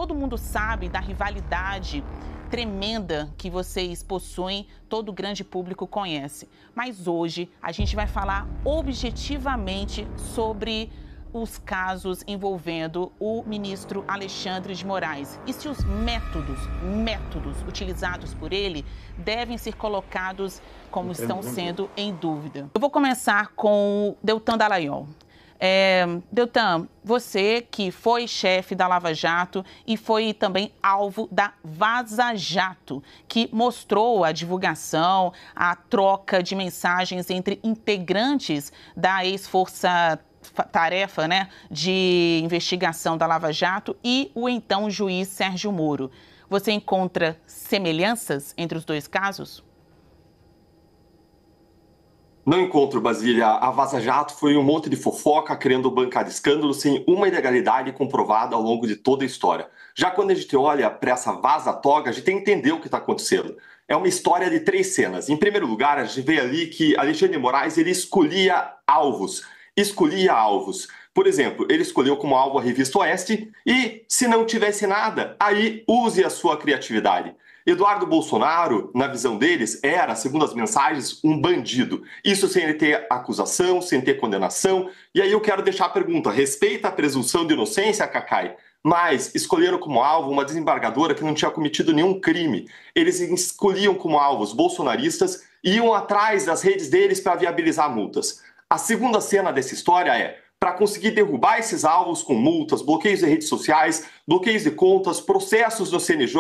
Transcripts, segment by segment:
todo mundo sabe da rivalidade tremenda que vocês possuem, todo o grande público conhece. Mas hoje a gente vai falar objetivamente sobre os casos envolvendo o ministro Alexandre de Moraes e se os métodos utilizados por ele devem ser colocados como estão sendo em dúvida. Eu vou começar com o Deltan Dallagnol. Deltan, você que foi chefe da Lava Jato e foi também alvo da Vaza Jato, que mostrou a divulgação, a troca de mensagens entre integrantes da ex-força-tarefa, de investigação da Lava Jato e o então juiz Sérgio Moro. Você encontra semelhanças entre os dois casos? Não encontro, Basília. A Vaza Jato foi um monte de fofoca querendo bancar de escândalo sem uma ilegalidade comprovada ao longo de toda a história. Já quando a gente olha para essa vaza-toga, a gente tem que entender o que está acontecendo. É uma história de 3 cenas. Em primeiro lugar, a gente vê ali que Alexandre de Moraes ele escolhia alvos. Por exemplo, ele escolheu como alvo a Revista Oeste e, se não tivesse nada, aí use a sua criatividade. Eduardo Bolsonaro, na visão deles, era, segundo as mensagens, um bandido. Isso sem ele ter acusação, sem ter condenação. E aí eu quero deixar a pergunta, respeita a presunção de inocência, Cacai? Mas escolheram como alvo uma desembargadora que não tinha cometido nenhum crime. Eles escolhiam como alvos bolsonaristas e iam atrás das redes deles para viabilizar multas. A segunda cena dessa história é, para conseguir derrubar esses alvos com multas, bloqueios de redes sociais, bloqueios de contas, processos no CNJ,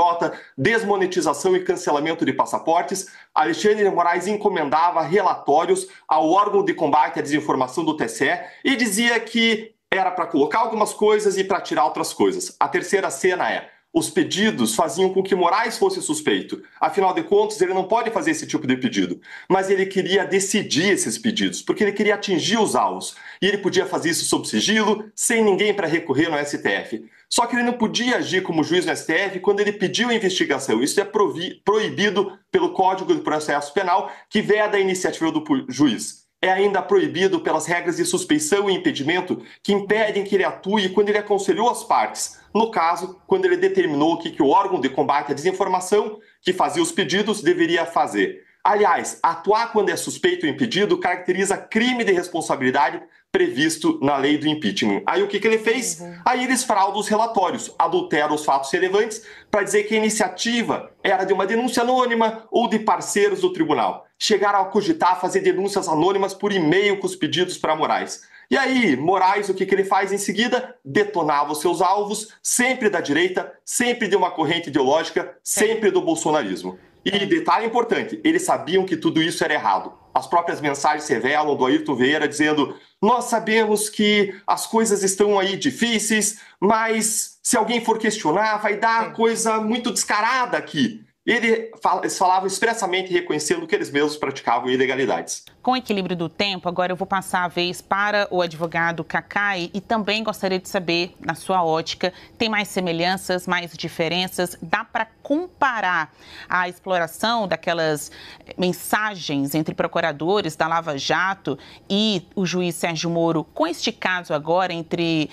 desmonetização e cancelamento de passaportes, Alexandre de Moraes encomendava relatórios ao órgão de combate à desinformação do TSE e dizia que era para colocar algumas coisas e para tirar outras coisas. A terceira cena é, os pedidos faziam com que Moraes fosse suspeito. Afinal de contas, ele não pode fazer esse tipo de pedido. Mas ele queria decidir esses pedidos, porque ele queria atingir os alvos. E ele podia fazer isso sob sigilo, sem ninguém para recorrer no STF. Só que ele não podia agir como juiz no STF quando ele pediu a investigação. Isso é proibido pelo Código de Processo Penal, que veda a iniciativa do juiz. É ainda proibido pelas regras de suspeição e impedimento que impedem que ele atue quando ele aconselhou as partes. No caso, quando ele determinou que o órgão de combate à desinformação, que fazia os pedidos, deveria fazer. Aliás, atuar quando é suspeito ou impedido caracteriza crime de responsabilidade previsto na lei do impeachment. Aí o que ele fez? Aí eles fraudam os relatórios, adulteram os fatos relevantes para dizer que a iniciativa era de uma denúncia anônima ou de parceiros do tribunal. Chegaram a cogitar fazer denúncias anônimas por e-mail com os pedidos para Moraes. E aí, Moraes, o que ele faz em seguida? Detonava os seus alvos, sempre da direita, sempre de uma corrente ideológica, sempre do bolsonarismo. E detalhe importante, eles sabiam que tudo isso era errado. As próprias mensagens revelam do Ayrton Vieira dizendo: nós sabemos que as coisas estão aí difíceis, mas se alguém for questionar, vai dar coisa muito descarada aqui. Eles falavam expressamente reconhecendo que eles mesmos praticavam ilegalidades. Com o equilíbrio do tempo, agora eu vou passar a vez para o advogado Cacai e também gostaria de saber, na sua ótica, tem mais semelhanças, mais diferenças? Dá para comparar a exploração daquelas mensagens entre procuradores da Lava Jato e o juiz Sérgio Moro com este caso agora entre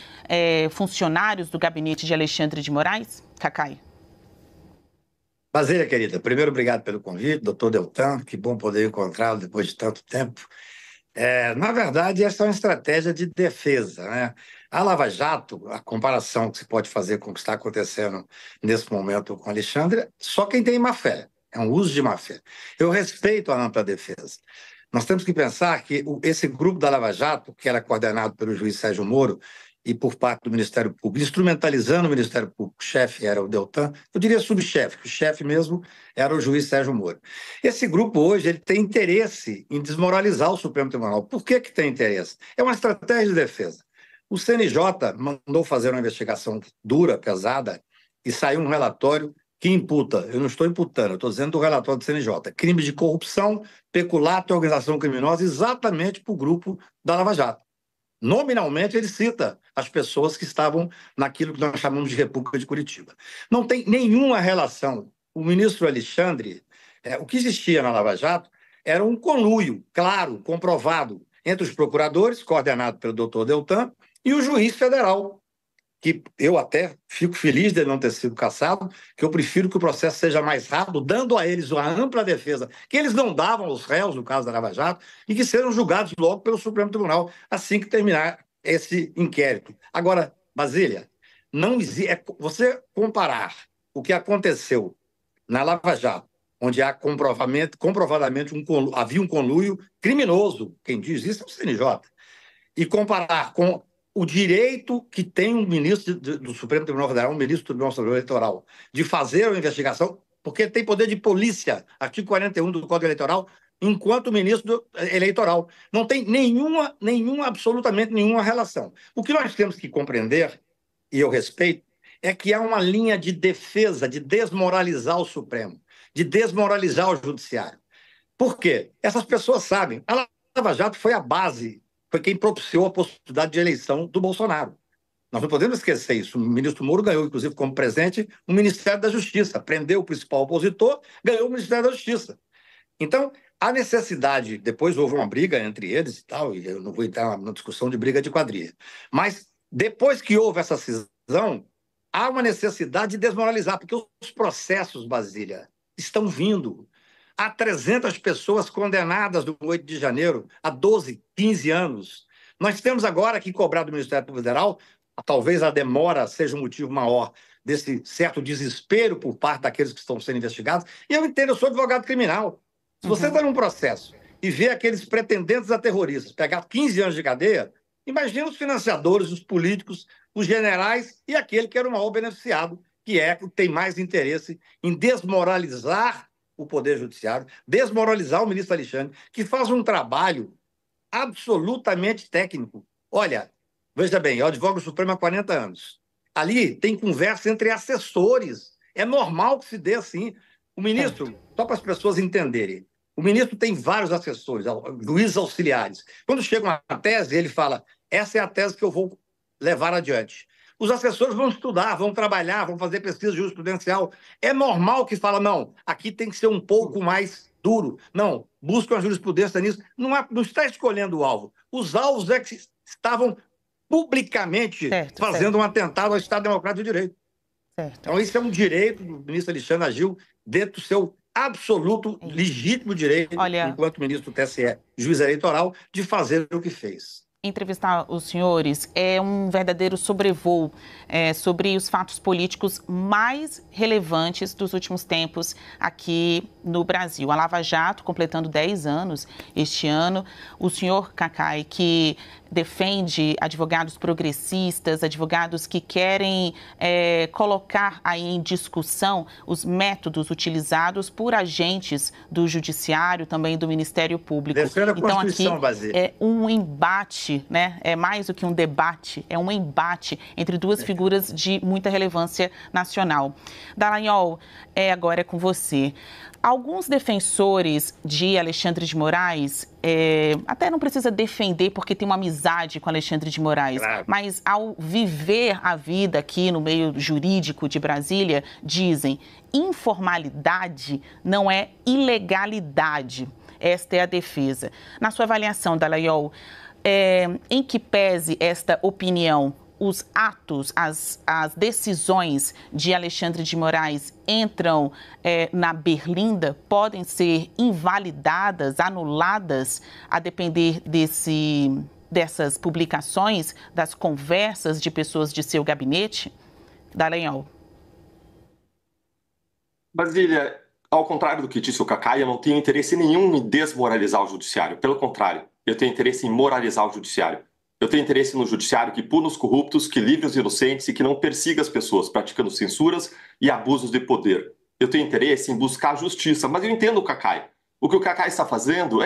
funcionários do gabinete de Alexandre de Moraes? Cacai. Basília, querida, primeiro, obrigado pelo convite, doutor Deltan, que bom poder encontrá-lo depois de tanto tempo. Na verdade, essa é uma estratégia de defesa, né? A Lava Jato, a comparação que se pode fazer com o que está acontecendo nesse momento com Alexandre, só quem tem má-fé, é um uso de má-fé. Eu respeito a ampla defesa. Nós temos que pensar que esse grupo da Lava Jato, que era coordenado pelo juiz Sérgio Moro, e por parte do Ministério Público, instrumentalizando o Ministério Público. O chefe era o Deltan, eu diria subchefe, o chefe mesmo era o juiz Sérgio Moro. Esse grupo hoje ele tem interesse em desmoralizar o Supremo Tribunal. Por que tem interesse? É uma estratégia de defesa. O CNJ mandou fazer uma investigação dura, pesada, e saiu um relatório que imputa, eu não estou imputando, eu estou dizendo do relatório do CNJ, crime de corrupção, peculato e organização criminosa, exatamente para o grupo da Lava Jato. Nominalmente, ele cita as pessoas que estavam naquilo que nós chamamos de República de Curitiba. Não tem nenhuma relação. O ministro Alexandre, o que existia na Lava Jato era um conluio, claro, comprovado, entre os procuradores, coordenado pelo doutor Deltan, e o juiz federal, que eu até fico feliz de ele não ter sido cassado, que eu prefiro que o processo seja mais rápido, dando a eles uma ampla defesa que eles não davam aos réus, no caso da Lava Jato, e que sejam julgados logo pelo Supremo Tribunal assim que terminar esse inquérito. Agora, Basília, não você comparar o que aconteceu na Lava Jato, onde há comprovadamente havia um conluio criminoso, quem diz isso é o CNJ, e comparar com o direito que tem um ministro do Supremo Tribunal Federal, um ministro do Tribunal Superior Eleitoral, de fazer a investigação, porque ele tem poder de polícia, artigo 41 do Código Eleitoral, enquanto ministro eleitoral. Não tem absolutamente nenhuma relação. O que nós temos que compreender, e eu respeito, é que há uma linha de defesa, de desmoralizar o Supremo, de desmoralizar o Judiciário. Por quê? Essas pessoas sabem. A Lava Jato foi a base, foi quem propiciou a possibilidade de eleição do Bolsonaro. Nós não podemos esquecer isso. O ministro Moro ganhou, inclusive, como presente, o Ministério da Justiça. Prendeu o principal opositor, ganhou o Ministério da Justiça. Então, a necessidade... Depois houve uma briga entre eles e tal, e eu não vou entrar na discussão de briga de quadrilha. Mas, depois que houve essa cisão, há uma necessidade de desmoralizar, porque os processos, Basília, estão vindo. Há 300 pessoas condenadas do 8 de janeiro a 12, 15 anos. Nós temos agora que cobrar do Ministério Público Federal, talvez a demora seja um motivo maior desse certo desespero por parte daqueles que estão sendo investigados. E eu entendo, eu sou advogado criminal. Se você está num processo e vê aqueles pretendentes a terroristas pegar 15 anos de cadeia, imagina os financiadores, os políticos, os generais e aquele que era o maior beneficiado, que tem mais interesse em desmoralizar o Poder Judiciário, desmoralizar o ministro Alexandre, que faz um trabalho absolutamente técnico. Olha, veja bem, eu advogo o Supremo há 40 anos. Ali tem conversa entre assessores. É normal que se dê assim. O ministro, só para as pessoas entenderem, o ministro tem vários assessores, juízes auxiliares. Quando chega uma tese, ele fala, essa é a tese que eu vou levar adiante. Os assessores vão estudar, vão trabalhar, vão fazer pesquisa jurisprudencial. É normal que fala, não, aqui tem que ser um pouco mais duro. Não, busca uma jurisprudência nisso. Não está escolhendo o alvo. Os alvos é que estavam publicamente fazendo um atentado ao Estado Democrático de Direito. Então, isso é um direito do ministro Alexandre Agil dentro do seu absoluto, legítimo direito, enquanto ministro do TSE, juiz eleitoral, de fazer o que fez. Entrevistar os senhores é um verdadeiro sobrevoo sobre os fatos políticos mais relevantes dos últimos tempos aqui no Brasil. A Lava Jato, completando 10 anos este ano. O senhor Cacai, que defende advogados progressistas, advogados que querem colocar aí em discussão os métodos utilizados por agentes do Judiciário, também do Ministério Público. Então, aqui é um embate, né? É mais do que um debate, é um embate entre duas figuras de muita relevância nacional. Dallagnol, agora é com você. Alguns defensores de Alexandre de Moraes, até não precisa defender porque tem uma amizade com Alexandre de Moraes, mas ao viver a vida aqui no meio jurídico de Brasília, dizem, informalidade não é ilegalidade. Esta é a defesa. Na sua avaliação, Dallagnol, em que pese esta opinião, os atos, as decisões de Alexandre de Moraes entram na berlinda, podem ser invalidadas, anuladas, a depender dessas publicações, das conversas de pessoas de seu gabinete? Dallagnol. Basília, ao contrário do que disse o Cacai, eu não tenho interesse nenhum em desmoralizar o judiciário. Pelo contrário, eu tenho interesse em moralizar o judiciário. Eu tenho interesse no judiciário que puna os corruptos, que livre os inocentes e que não persiga as pessoas praticando censuras e abusos de poder. Eu tenho interesse em buscar justiça, mas eu entendo o Cacai. O que o Cacai está fazendo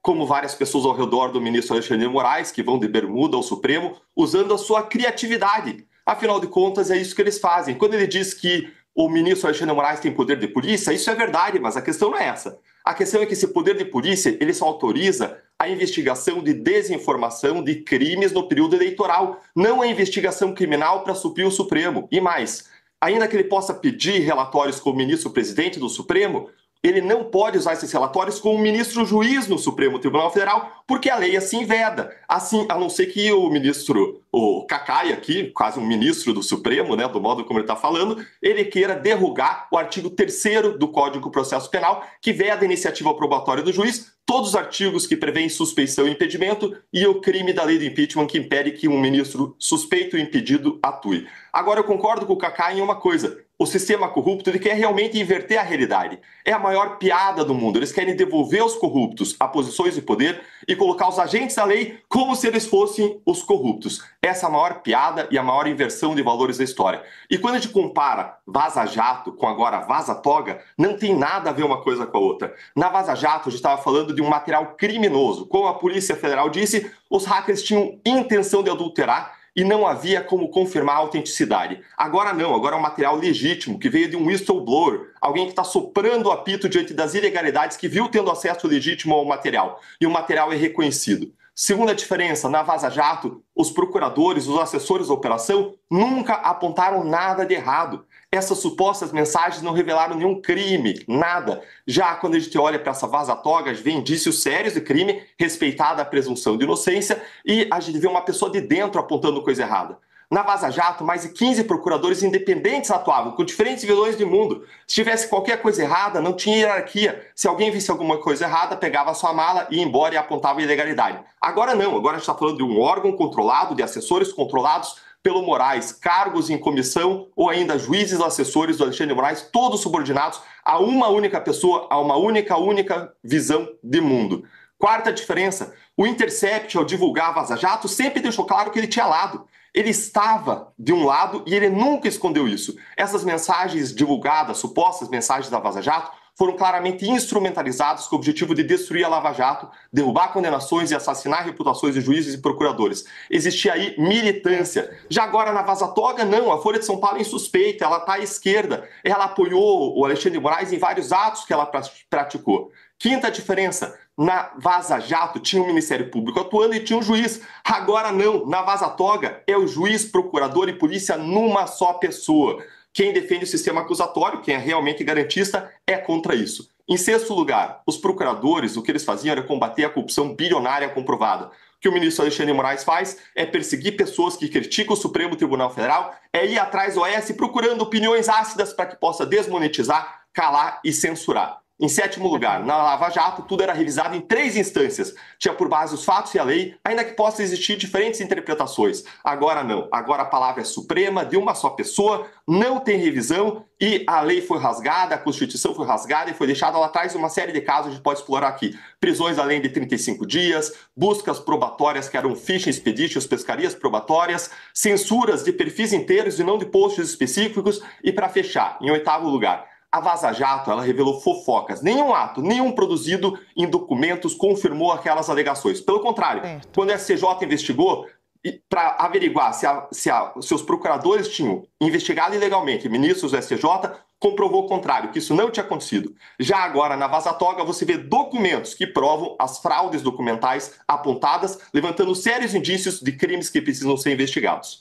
como várias pessoas ao redor do ministro Alexandre de Moraes, que vão de bermuda ao Supremo, usando a sua criatividade. Afinal de contas, é isso que eles fazem. Quando ele diz que o ministro Alexandre de Moraes tem poder de polícia, isso é verdade, mas a questão não é essa. A questão é que esse poder de polícia, ele só autoriza a investigação de desinformação de crimes no período eleitoral, não a investigação criminal para suprir o Supremo. E mais, ainda que ele possa pedir relatórios como ministro-presidente do Supremo, ele não pode usar esses relatórios como ministro juiz no Supremo Tribunal Federal, porque a lei assim veda. Assim, a não ser que o ministro, o Cacai aqui, quase um ministro do Supremo, né, do modo como ele está falando, ele queira derrugar o artigo 3º do Código de Processo Penal, que veda a iniciativa probatória do juiz, todos os artigos que prevêem suspeição e impedimento e o crime da lei do impeachment que impede que um ministro suspeito e impedido atue. Agora, eu concordo com o Cacá em uma coisa. O sistema corrupto ele quer realmente inverter a realidade. É a maior piada do mundo. Eles querem devolver os corruptos a posições de poder e colocar os agentes da lei como se eles fossem os corruptos. Essa é a maior piada e a maior inversão de valores da história. E quando a gente compara Vaza Jato com agora Vaza Toga, não tem nada a ver uma coisa com a outra. Na Vaza Jato, a gente estava falando de um material criminoso. Como a Polícia Federal disse, os hackers tinham intenção de adulterar e não havia como confirmar a autenticidade. Agora não, agora é um material legítimo, que veio de um whistleblower, alguém que está soprando o apito diante das ilegalidades, que viu tendo acesso legítimo ao material, e o material é reconhecido. Segunda diferença, na Vaza Jato, os procuradores, os assessores da operação nunca apontaram nada de errado. Essas supostas mensagens não revelaram nenhum crime, nada. Já quando a gente olha para essa Vaza Toga, a gente vê indícios sérios de crime, respeitada a presunção de inocência, e a gente vê uma pessoa de dentro apontando coisa errada. Na Vaza Jato, mais de 15 procuradores independentes atuavam, com diferentes vilões do mundo. Se tivesse qualquer coisa errada, não tinha hierarquia. Se alguém visse alguma coisa errada, pegava a sua mala, ia embora e apontava a ilegalidade. Agora não, agora a gente está falando de um órgão controlado, de assessores controlados pelo Moraes, cargos em comissão ou ainda juízes assessores do Alexandre de Moraes, todos subordinados a uma única pessoa, a uma única visão de mundo. Quarta diferença, o Intercept, ao divulgar a Vaza Jato, sempre deixou claro que ele tinha lado. Ele estava de um lado e ele nunca escondeu isso. Essas mensagens divulgadas, supostas mensagens da Vaza Jato, foram claramente instrumentalizadas com o objetivo de destruir a Lava Jato, derrubar condenações e assassinar reputações de juízes e procuradores. Existia aí militância. Já agora na Vaza Toga, não. A Folha de São Paulo é insuspeita, ela está à esquerda. Ela apoiou o Alexandre de Moraes em vários atos que ela praticou. Quinta diferença, na Vaza Jato tinha um Ministério Público atuando e tinha um juiz. Agora não, na Vaza Toga é o juiz, procurador e polícia numa só pessoa. Quem defende o sistema acusatório, quem é realmente garantista, é contra isso. Em sexto lugar, os procuradores, o que eles faziam era combater a corrupção bilionária comprovada. O que o ministro Alexandre de Moraes faz é perseguir pessoas que criticam o Supremo Tribunal Federal, é ir atrás do OAS procurando opiniões ácidas para que possa desmonetizar, calar e censurar. Em sétimo lugar, na Lava Jato, tudo era revisado em 3 instâncias. Tinha por base os fatos e a lei, ainda que possa existir diferentes interpretações. Agora não. Agora a palavra é suprema, de uma só pessoa, não tem revisão e a lei foi rasgada, a Constituição foi rasgada e foi deixada lá atrás uma série de casos, a gente pode explorar aqui. Prisões além de 35 dias, buscas probatórias que eram fishing expeditions, pescarias probatórias, censuras de perfis inteiros e não de posts específicos e, para fechar, em oitavo lugar, a Vaza Jato, ela revelou fofocas. Nenhum ato, nenhum produzido em documentos confirmou aquelas alegações. Pelo contrário, quando a STJ investigou, para averiguar se os procuradores tinham investigado ilegalmente ministros do STJ, comprovou o contrário, que isso não tinha acontecido. Já agora, na Vaza Toga, você vê documentos que provam as fraudes documentais apontadas, levantando sérios indícios de crimes que precisam ser investigados.